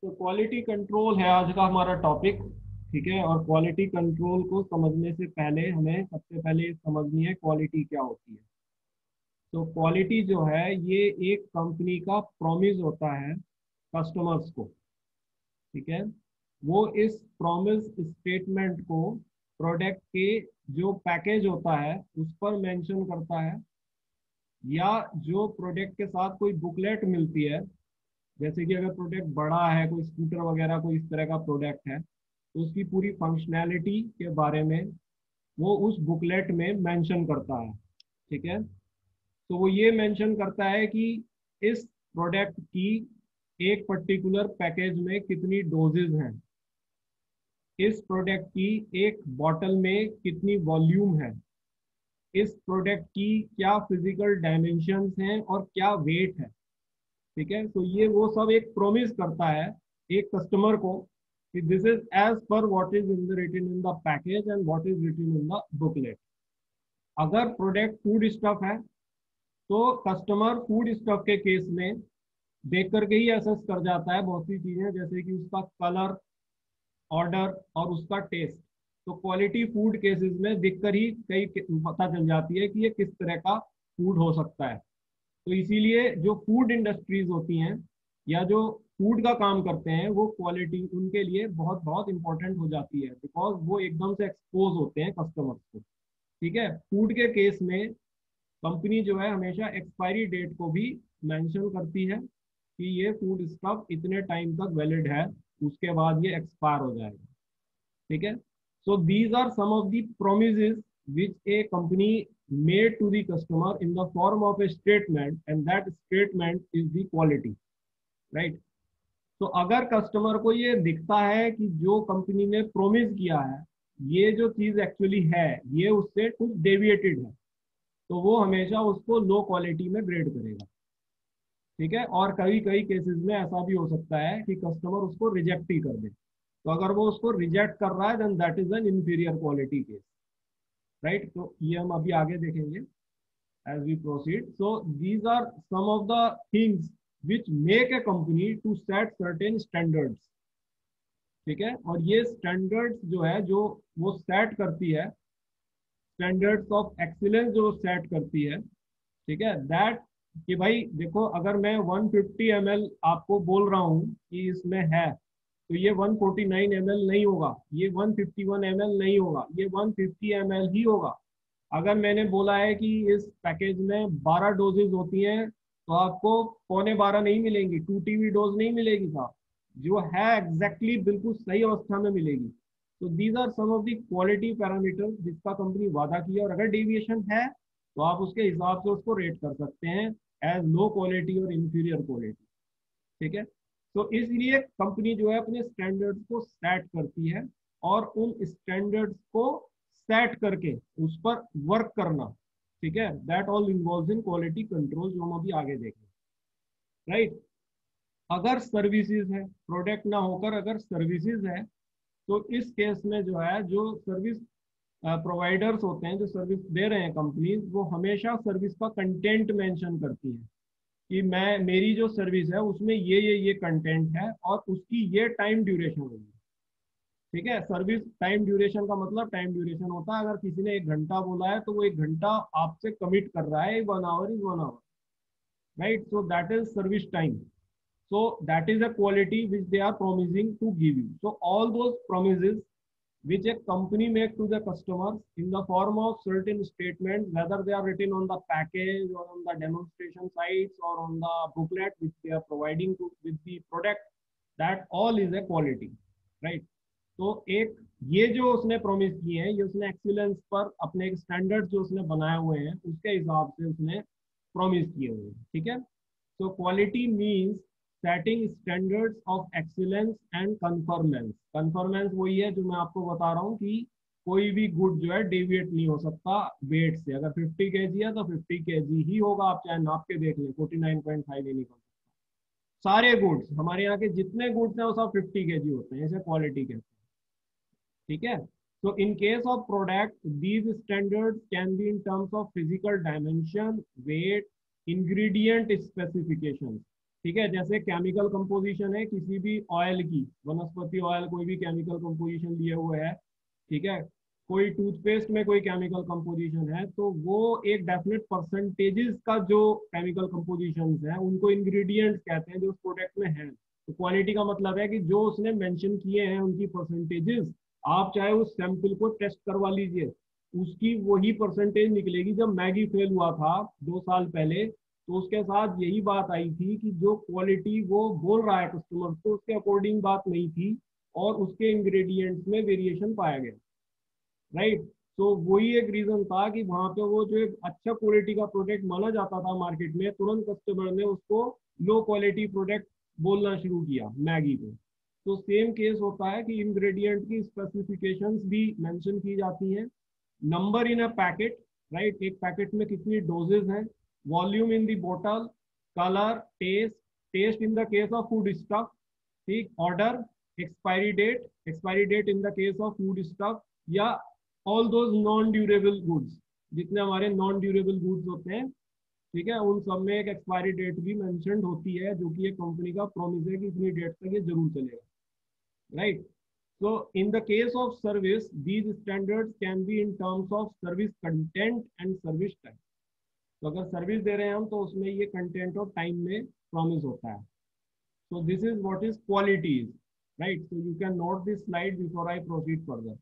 तो quality control है आज का हमारा टॉपिक। ठीक है, और क्वालिटी कंट्रोल को समझने से पहले हमें सबसे पहले समझनी है क्वालिटी क्या होती है। तो क्वालिटी जो है ये एक कंपनी का प्रॉमिस होता है कस्टमर्स को। ठीक है, वो इस प्रॉमिस स्टेटमेंट को प्रोडक्ट के जो पैकेज होता है उस पर मेंशन करता है, या जो प्रोडक्ट के साथ कोई बुकलेट मिलती है। जैसे कि अगर प्रोडक्ट बड़ा है, कोई स्कूटर वगैरह कोई इस तरह का प्रोडक्ट है, तो उसकी पूरी फंक्शनैलिटी के बारे में वो उस बुकलेट में मेंशन करता है। ठीक है, तो वो ये मेंशन करता है कि इस प्रोडक्ट की एक पर्टिकुलर पैकेज में कितनी डोजेज हैं, इस प्रोडक्ट की एक बॉटल में कितनी वॉल्यूम है, इस प्रोडक्ट की क्या फिजिकल डायमेंशंस हैं और क्या वेट है। ठीक है, तो ये वो सब एक प्रोमिस करता है एक कस्टमर को कि this is as per what is in the written in the package and what is written in the booklet. अगर प्रोडक्ट फूड स्टफ है तो कस्टमर फूड स्टफ के केस में देख करके ही असेस कर जाता है बहुत सी चीजें, जैसे कि उसका कलर, ऑर्डर और उसका टेस्ट। तो क्वालिटी फूड केसेस में दिखकर ही कई पता चल जाती है कि ये किस तरह का फूड हो सकता है। तो इसीलिए जो फूड इंडस्ट्रीज होती हैं या जो फूड का काम करते हैं वो क्वालिटी उनके लिए बहुत बहुत इंपॉर्टेंट हो जाती है, बिकॉज वो एकदम से एक्सपोज होते हैं कस्टमर्स को। ठीक है, फूड के केस में कंपनी जो है हमेशा एक्सपायरी डेट को भी मेंशन करती है कि ये फूड स्टफ इतने टाइम तक वैलिड है, उसके बाद ये एक्सपायर हो जाएगा। ठीक है, so these are some of the promises which a company made to the customer in the form of a statement, and that statement is the quality, right? तो अगर कस्टमर को ये दिखता है कि जो कंपनी ने प्रोमिस किया है ये जो चीज एक्चुअली है ये उससे कुछ डेविएटेड है, तो वो हमेशा उसको लो क्वालिटी में ग्रेड करेगा। ठीक है, और कई कई केसेस में ऐसा भी हो सकता है कि कस्टमर उसको रिजेक्ट ही कर दे। तो अगर वो उसको रिजेक्ट कर रहा है then that is an inferior quality case, right? तो ये हम अभी आगे देखेंगे as we proceed. So these are some of the things which make a company to set certain standards. ठीक है, और ये स्टैंडर्ड्स जो है जो वो सेट करती है, स्टैंडर्ड्स ऑफ एक्सीलेंस जो सेट करती है। ठीक है, दैट कि भाई देखो अगर मैं 150 ml आपको बोल रहा हूँ कि इसमें है, तो ये 149 ml नहीं होगा, ये 151 ml नहीं होगा, ये 150 ml ही होगा। अगर मैंने बोला है कि इस पैकेज में 12 डोजेज होती हैं, तो आपको पौने 12 नहीं मिलेंगी, 2 TB डोज नहीं मिलेगी साहब, जो है एग्जैक्टली बिल्कुल सही अवस्था में मिलेगी। तो these are some of the quality parameter जिसका कंपनी वादा किया, और अगर डेविएशन है तो आप उसके हिसाब से उसको रेट कर सकते हैं एज लो क्वालिटी और इंफीरियर क्वालिटी। ठीक है, तो इसलिए कंपनी जो है अपने स्टैंडर्ड्स को सेट करती है, और उन स्टैंडर्ड्स को सेट करके उस पर वर्क करना। ठीक है, that all involve in quality control, जो हम अभी आगे देखेंगे, राइट? अगर सर्विसेज है, प्रोडक्ट ना होकर अगर सर्विसेज है, तो इस केस में जो है जो सर्विस प्रोवाइडर्स होते हैं, जो सर्विस दे रहे हैं कंपनीज, वो हमेशा सर्विस का कंटेंट मेंशन करती है कि मैं मेरी जो सर्विस है उसमें ये कंटेंट है और उसकी ये टाइम ड्यूरेशन होगी। ठीक है, सर्विस टाइम ड्यूरेशन का मतलब टाइम ड्यूरेशन होता है अगर किसी ने 1 घंटा बोला है तो वो 1 घंटा आपसे कमिट कर रहा है, 1 hour is 1 hour, right? So that is service time. So that is a quality which they are promising to give you. So all those promises which a company make to the customers in the form of certain statements, whether they are written on the package or on the demonstration sites or on the booklet which they are providing to with the product, that all is a quality, right? तो एक ये जो उसने promise किए हैं, ये उसने excellence पर अपने एक स्टैंडर्ड जो उसने बनाए हुए हैं उसके हिसाब से उसने प्रॉमिस किए हुए हैं। ठीक है, so quality means setting standards of excellence and conformance। conformance वही है जो मैं आपको बता रहा हूँ कि कोई भी गुड जो है डेविएट नहीं हो सकता वेट से। अगर 50 kg है तो 50 kg ही होगा, आप चाहे नाप के देख लें 49.5 ही निकल सकता। सारे गुड्स, हमारे यहाँ के जितने गुड्स हैं वो सब 50 kg होते हैं, इसे क्वालिटी कहते हैं। ठीक है, so in case of product these standards can be in terms of physical dimension, weight, ingredient specifications। ठीक है, जैसे केमिकल कंपोजिशन है किसी भी ऑयल की, वनस्पति ऑयल कोई भी केमिकल कंपोजिशन लिए हुए है, ठीक है, कोई टूथपेस्ट में कोई केमिकल कंपोजिशन है, तो वो एक डेफिनेट परसेंटेजेस का जो केमिकल कंपोजिशन है उनको इंग्रेडिएंट्स कहते हैं जो उस प्रोडक्ट में है। तो क्वालिटी का मतलब है कि जो उसने मेंशन किए हैं उनकी परसेंटेजेस, आप चाहे उस सैंपल को टेस्ट करवा लीजिए, उसकी वही परसेंटेज निकलेगी। जब मैगी फेल हुआ था 2 साल पहले, तो उसके साथ यही बात आई थी कि जो क्वालिटी वो बोल रहा है कस्टमर को उसके अकॉर्डिंग बात नहीं थी, और उसके इंग्रेडिएंट्स में वेरिएशन पाया गया, राइट। तो वही एक रीजन था कि वहां पे वो जो एक अच्छा क्वालिटी का प्रोडक्ट माना जाता था मार्केट में, तुरंत कस्टमर ने उसको लो क्वालिटी प्रोडक्ट बोलना शुरू किया मैगी को। तो सेम केस होता है कि इंग्रेडिएंट की स्पेसिफिकेशंस भी मेंशन की जाती हैं, number in a packet, right, एक पैकेट में कितनी डोजेज हैं, वॉल्यूम इन द बोतल, colour, taste, taste in the case of food stuff, ठीक, order, expiry date in the case of food stuff, या all those non durable goods, जितने हमारे non durable goods होते हैं, ठीक है, उन सब में एक एक्सपायरी डेट भी मेंशन्ड होती है, जो कि एक कंपनी का प्रॉमिस है कि इतनी डेट तक ये जरूर चलेगा, right. So in the case of service, these standards can be in terms of service content and service time. तो अगर सर्विस दे रहे हैं हम तो उसमें ये कंटेंट और टाइम में प्रॉमिस होता है। So this is what is quality is, right? So you can note this slide before I proceed further.